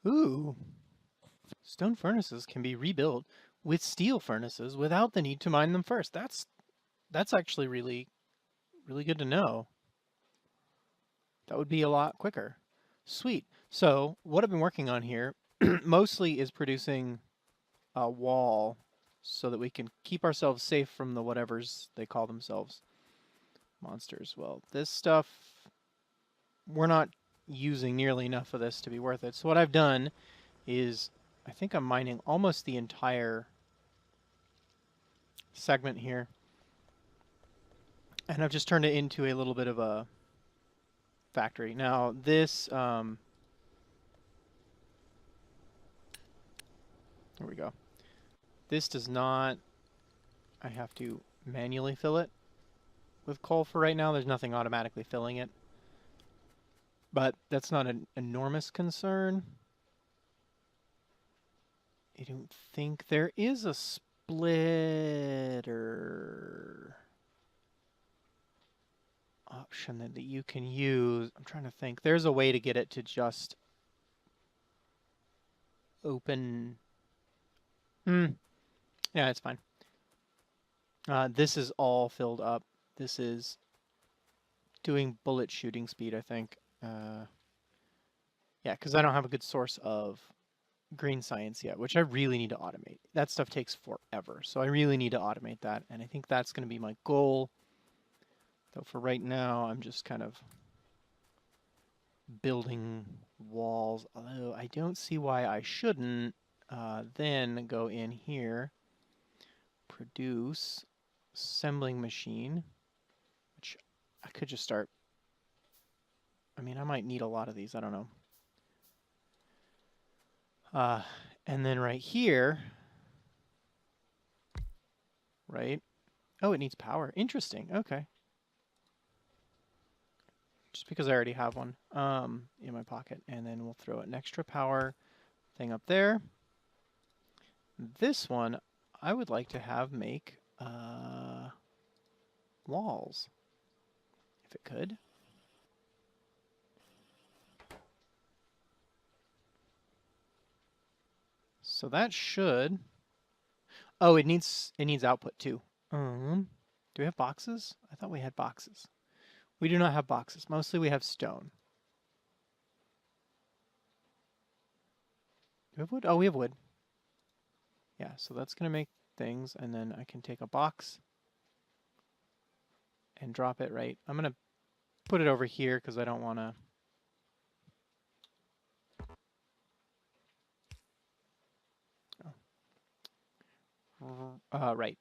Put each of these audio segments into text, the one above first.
Ooh. Stone furnaces can be rebuilt with steel furnaces without the need to mine them first. That's actually really good to know. That would be a lot quicker. Sweet. So what I've been working on here mostly is producing a wall so that we can keep ourselves safe from the whatevers they call themselves. Monsters. Well, this stuff, we're not using nearly enough of this to be worth it. So what I've done is, I think I'm mining almost the entire segment here. And I've just turned it into a little bit of a factory. Now this, here we go. This does not, I have to manually fill it with coal for right now. There's nothing automatically filling it. But that's not an enormous concern. I don't think there is a splitter option that you can use. I'm trying to think. There's a way to get it to just open. Yeah, it's fine. This is all filled up. This is doing bullet shooting speed, I think. Yeah, because I don't have a good source of green science yet, which I really need to automate. That stuff takes forever, so I really need to automate that, and I think that's going to be my goal. Though for right now, I'm just kind of building walls, although I don't see why I shouldn't then go in here, produce assembling machine, which I could just start. I mean, I might need a lot of these, I don't know. And then right here, right? Oh, it needs power. Interesting. Okay. Just because I already have one in my pocket. And then we'll throw an extra power thing up there. This one, I would like to have make walls, if it could. So that should. Oh, it needs output too. Do we have boxes? I thought we had boxes. We do not have boxes. Mostly we have stone. Do we have wood? Oh, we have wood. Yeah, so that's going to make things, and then I can take a box and drop it right. I'm going to put it over here because I don't want to. Right.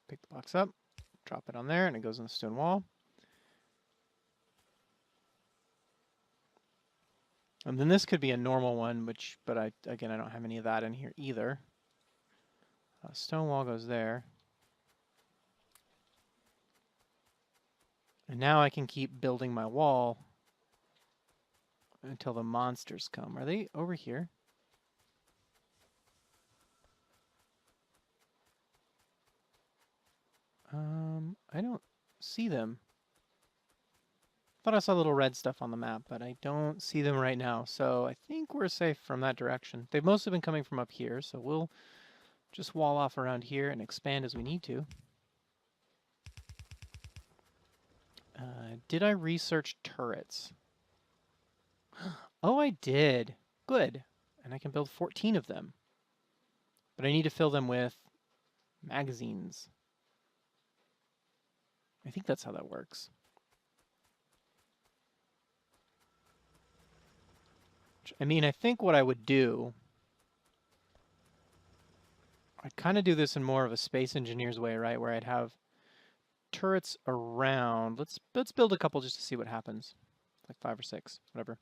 Pick the box up, drop it on there, and it goes on the stone wall. And then this could be a normal one, but again, I don't have any of that in here either. Stone wall goes there. And now I can keep building my wall until the monsters come. Are they over here? I don't see them. Thought I saw little red stuff on the map, but I don't see them right now. So I think we're safe from that direction. They've mostly been coming from up here, so we'll just wall off around here and expand as we need to. Did I research turrets? Oh, I did. Good. And I can build 14 of them. But I need to fill them with magazines. I think that's how that works. I mean, I think what I would do, I'd kind of do this in more of a space engineer's way, right? Where I'd have turrets around. Let's build a couple just to see what happens. Like 5 or 6, whatever.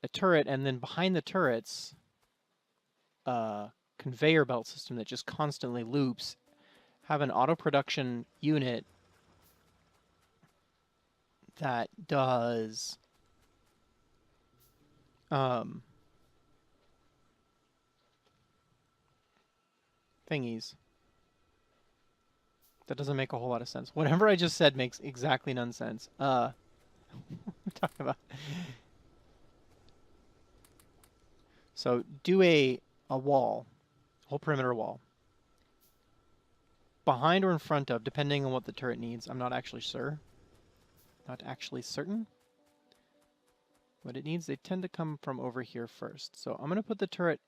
A turret, and then behind the turrets, a conveyor belt system that just constantly loops. Have an auto production unit that does thingies. That doesn't make a whole lot of sense. Whatever I just said makes exactly none sense. What am I talking about? So do a wall, whole perimeter wall. Behind or in front of, depending on what the turret needs. I'm not actually sure. Not actually certain. What it needs, they tend to come from over here first. So I'm going to put the turret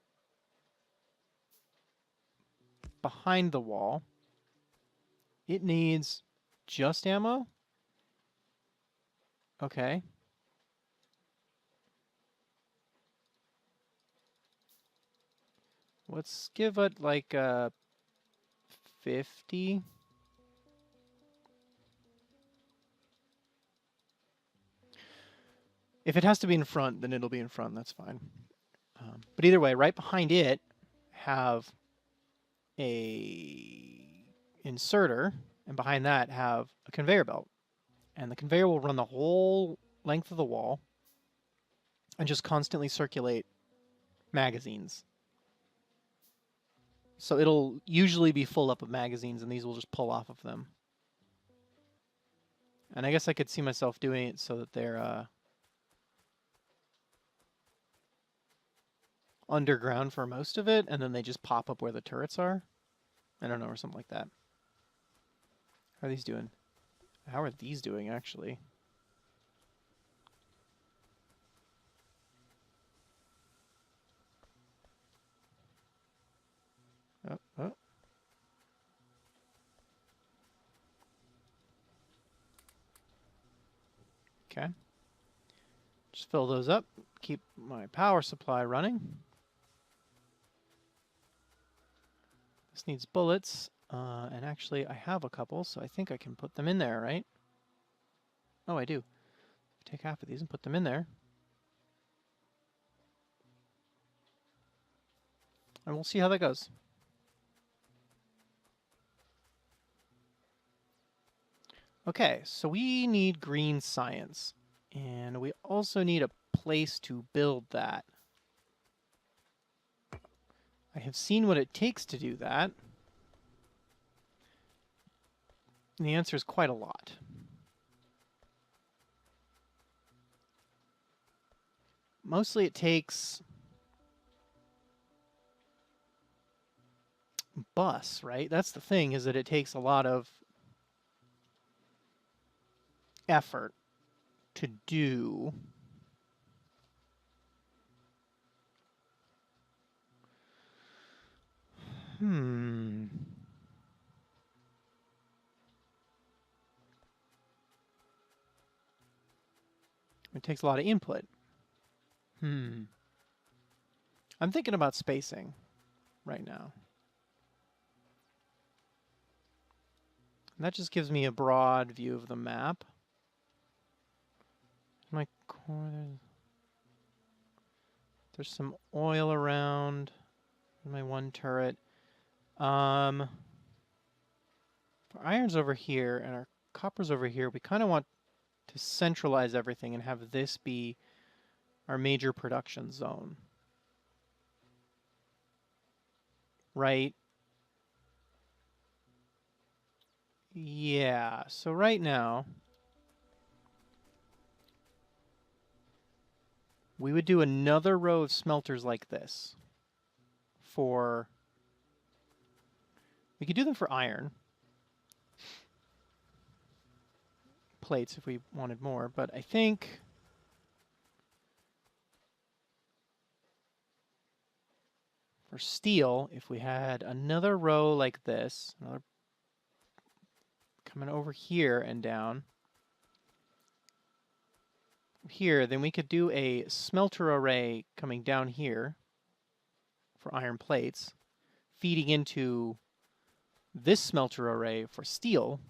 behind the wall. It needs just ammo? Okay. Let's give it like 50. If it has to be in front, then it'll be in front. That's fine. But either way, right behind it, have a inserter, and behind that have a conveyor belt. And the conveyor will run the whole length of the wall and just constantly circulate magazines. So it'll usually be full up of magazines, and these will just pull off of them. And I guess I could see myself doing it so that they're underground for most of it, and then they just pop up where the turrets are. I don't know, or something like that. How are these doing? How are these doing, actually? Oh, oh. Okay. Just fill those up. Keep my power supply running. This needs bullets. And actually, I have a couple, so I think I can put them in there, right? Oh, I do. Take half of these and put them in there. And we'll see how that goes. Okay, so we need green science. And we also need a place to build that. I have seen what it takes to do that. And the answer is quite a lot. Mostly it takes bus, right? That's the thing, is that it takes a lot of effort to do. It takes a lot of input. I'm thinking about spacing right now. And that just gives me a broad view of the map. My corner. There's some oil around. My one turret. Our iron's over here and our copper's over here. We kind of want to centralize everything and have this be our major production zone. Right? Yeah, so right now, we would do another row of smelters like this for... We could do them for iron. Plates if we wanted more, but I think... For steel, if we had another row like this, another coming over here and down here, then we could do a smelter array coming down here for iron plates, feeding into this smelter array for steel,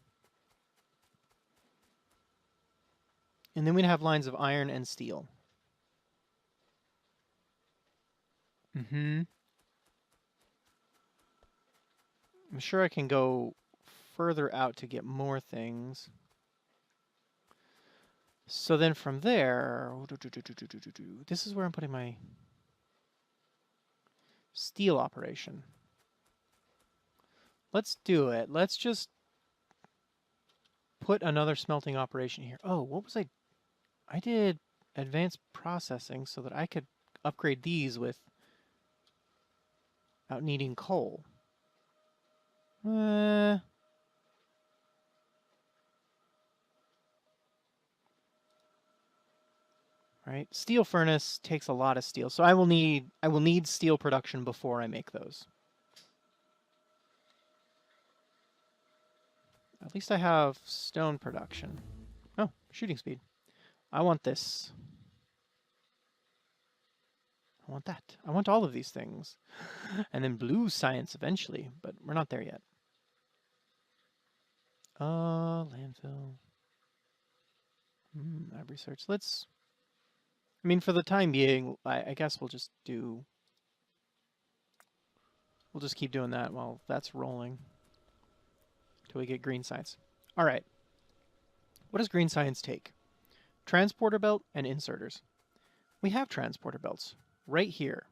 and then we'd have lines of iron and steel. I'm sure I can go further out to get more things. So then from there, this is where I'm putting my steel operation. Let's do it. Let's just put another smelting operation here. Oh, what was I did advanced processing so that I could upgrade these with Out needing coal. Right. Steel furnace takes a lot of steel, so I will need steel production before I make those. At least I have stone production. Oh, shooting speed. I want this. I want that. I want all of these things. And then blue science eventually, but we're not there yet. Landfill. Lab research. I mean, for the time being, I guess we'll just keep doing that while that's rolling. Till we get green science. All right. What does green science take? Transporter belt and inserters. We have transporter belts right here.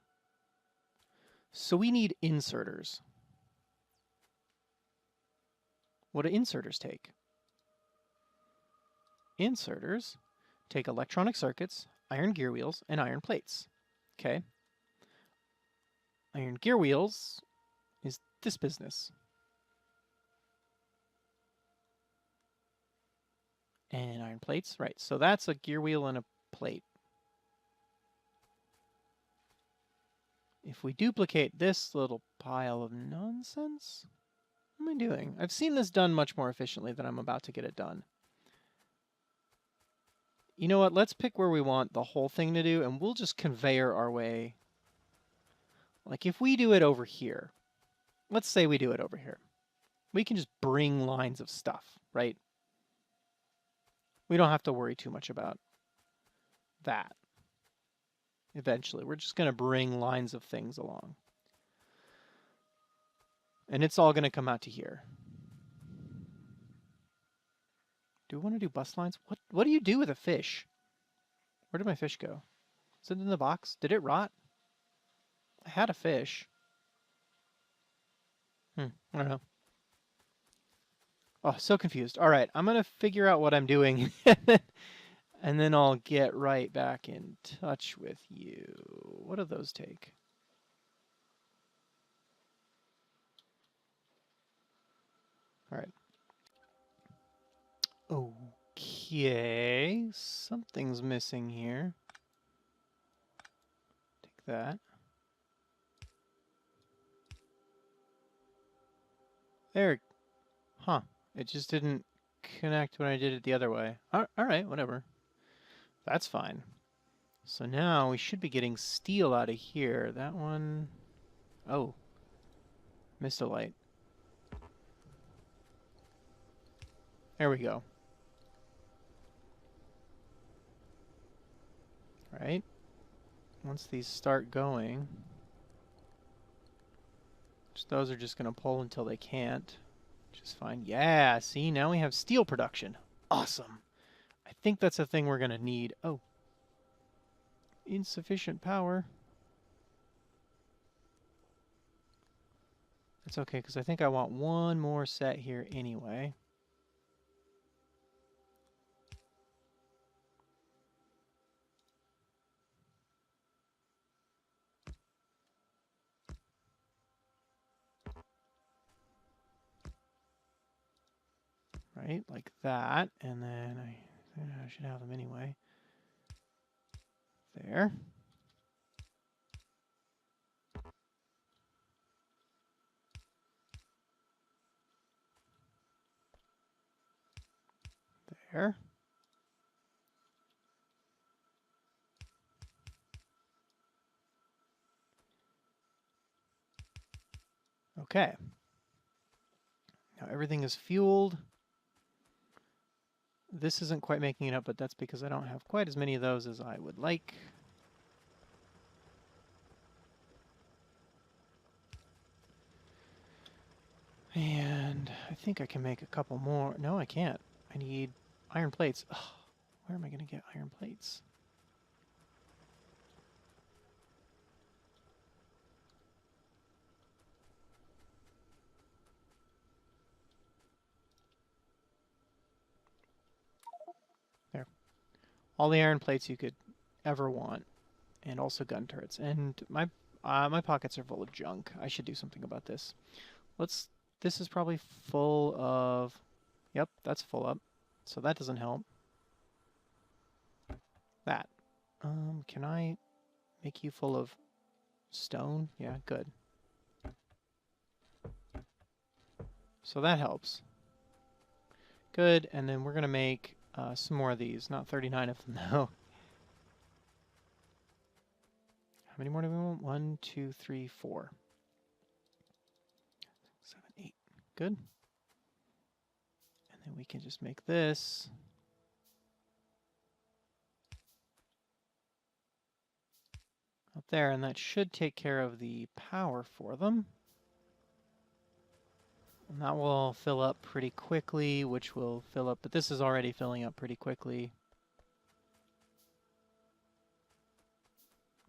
So we need inserters. What do inserters take? Inserters take electronic circuits, iron gear wheels, and iron plates. Okay. Iron gear wheels is this business. And iron plates, right. So that's a gear wheel and a plate. If we duplicate this little pile of nonsense, what am I doing? I've seen this done much more efficiently than I'm about to get it done. You know what? Let's pick where we want the whole thing to do, and we'll just conveyor our way. Like if we do it over here, let's say we do it over here. We can just bring lines of stuff, right? We don't have to worry too much about that. Eventually, we're just going to bring lines of things along. And it's all going to come out to here. Do we want to do bus lines? What do you do with a fish? Where did my fish go? Is it in the box? Did it rot? I had a fish. I don't know. Oh, so confused. All right, I'm going to figure out what I'm doing. And then I'll get right back in touch with you. What do those take? All right. Okay, something's missing here. Take that. There. Huh. It just didn't connect when I did it the other way. All right, whatever. That's fine. So now we should be getting steel out of here. That one... Oh. Missed a light. There we go. Right. Once these start going, those are just going to pull until they can't, which is fine. Yeah, see, now we have steel production. Awesome. I think that's a thing we're going to need. Oh. Insufficient power. That's okay, because I think I want one more set here anyway. Right, like that, and then I should have them anyway. There. There. Okay. Now everything is fueled. This isn't quite making it up, but that's because I don't have quite as many of those as I would like. And I think I can make a couple more. No, I can't. I need iron plates. Ugh, where am I going to get iron plates? There. All the iron plates you could ever want. And also gun turrets. And My pockets are full of junk. I should do something about this. This is probably full of... Yep, that's full up. So that doesn't help. That. Can I make you full of stone? Yeah, good. So that helps. Good, and then we're going to make some more of these. Not 39 of them, though. How many more do we want? 1, 2, 3, 4. 7, 8. Good. And then we can just make this. Up there, and that should take care of the power for them. And that will fill up pretty quickly, which will fill up, but this is already filling up pretty quickly.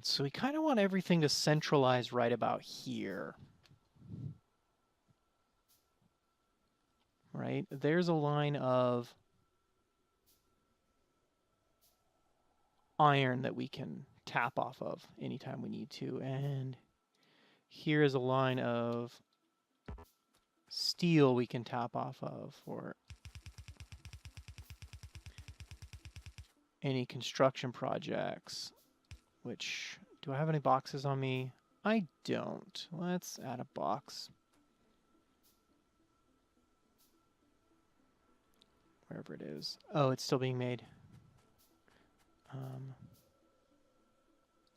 So we kind of want everything to centralize right about here. Right? There's a line of iron that we can tap off of anytime we need to. And here is a line of steel we can tap off of for any construction projects. Which, do I have any boxes on me? I don't. Let's add a box. Wherever it is. Oh, it's still being made.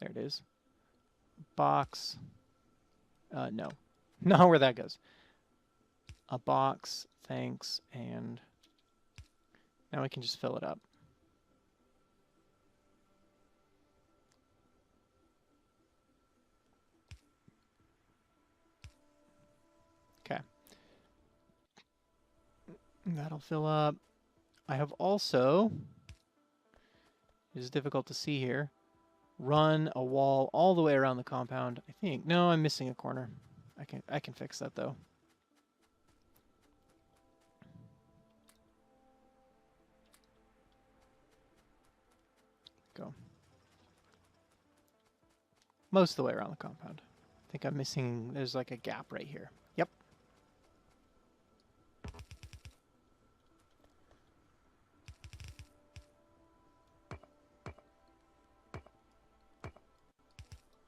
There it is. Box. No. Not where that goes. A box, thanks, and now we can just fill it up. Okay. That'll fill up. I have also, it is difficult to see here, run a wall all the way around the compound. I think. No, I'm missing a corner. I can fix that though. Go. Most of the way around the compound. I think I'm missing, there's like a gap right here. Yep.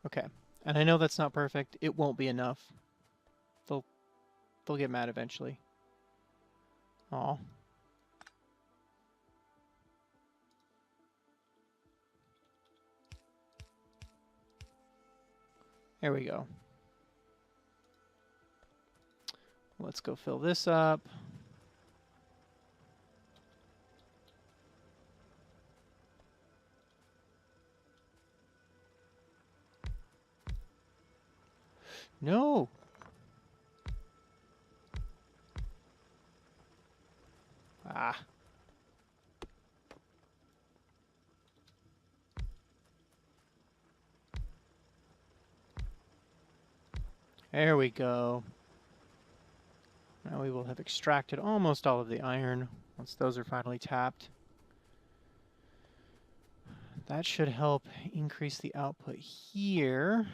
Okay. And I know that's not perfect. It won't be enough. They'll get mad eventually. Aw. There we go. Let's go fill this up. No. Ah. There we go. Now we will have extracted almost all of the iron once those are finally tapped. That should help increase the output here.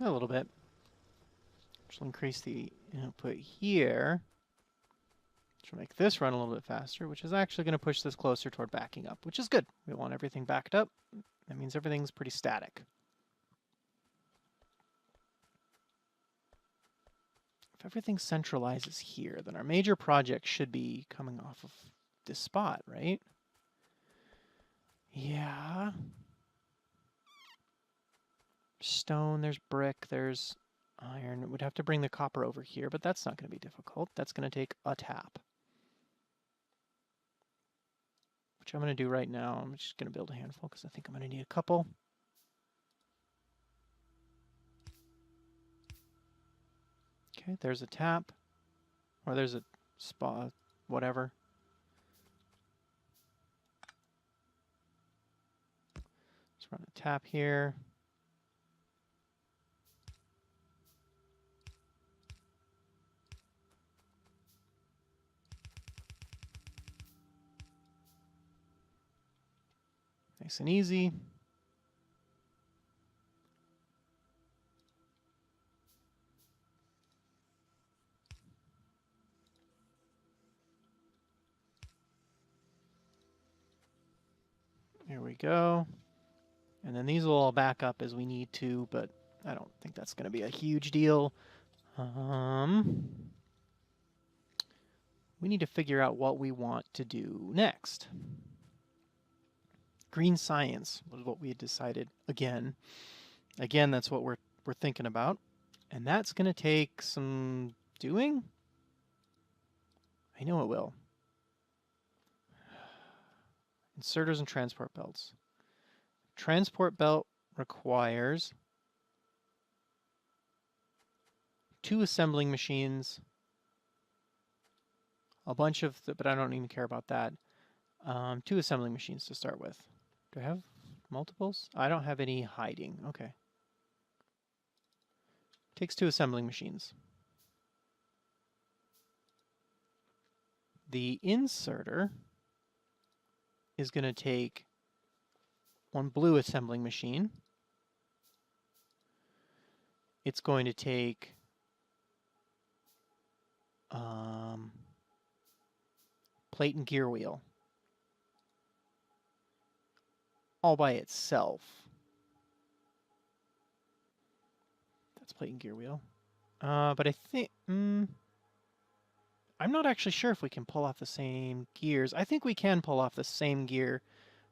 A little bit. Which will increase the output here. Which will make this run a little bit faster, which is actually going to push this closer toward backing up, which is good. We want everything backed up. That means everything's pretty static. If everything centralizes here, then our major project should be coming off of this spot, right? Yeah. Stone, there's brick, there's iron. We'd have to bring the copper over here, but that's not going to be difficult. That's going to take a tap. Which I'm going to do right now. I'm just going to build a handful because I think I'm going to need a couple. Okay, there's a tap. Or there's a spot, whatever. Let's run a tap here. Nice and easy. Here we go. And then these will all back up as we need to, but I don't think that's going to be a huge deal. We need to figure out what we want to do next. Green science was what we had decided again. Again, that's what we're thinking about. And that's going to take some doing. I know it will. Inserters and transport belts. Transport belt requires 2 assembling machines, a bunch of, but I don't even care about that. 2 assembling machines to start with. Do I have multiples? I don't have any hiding. Okay. Takes 2 assembling machines. The inserter is going to take 1 blue assembling machine. It's going to take plate and gear wheel all by itself. That's plate and gear wheel. But I think I'm not actually sure if we can pull off the same gears. I think we can pull off the same gear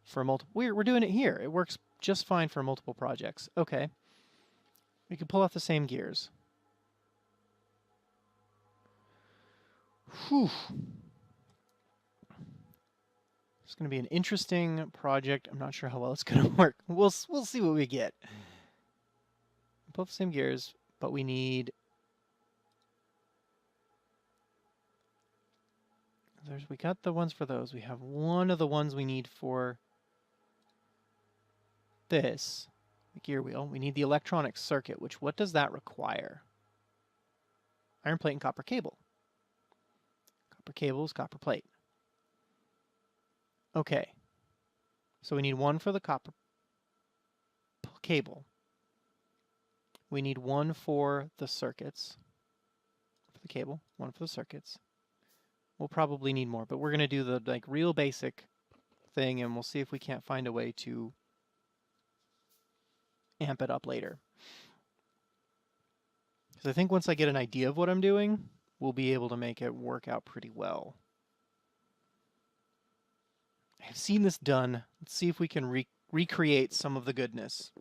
for multiple. We're doing it here. It works just fine for multiple projects. Okay. We can pull off the same gears. Whew. It's going to be an interesting project. I'm not sure how well it's going to work. We'll see what we get. Pull off the same gears, but we need. We got the ones for those. We have one of the ones we need for this, the gear wheel. We need the electronic circuit, which what does that require? Iron plate and copper cable. Copper cable is copper plate. Okay. So we need one for the copper cable. We need one for the circuits. For the cable, one for the circuits. We'll probably need more, but we're going to do the real basic thing, and we'll see if we can't find a way to amp it up later. Because I think once I get an idea of what I'm doing, we'll be able to make it work out pretty well. I've seen this done. Let's see if we can recreate some of the goodness.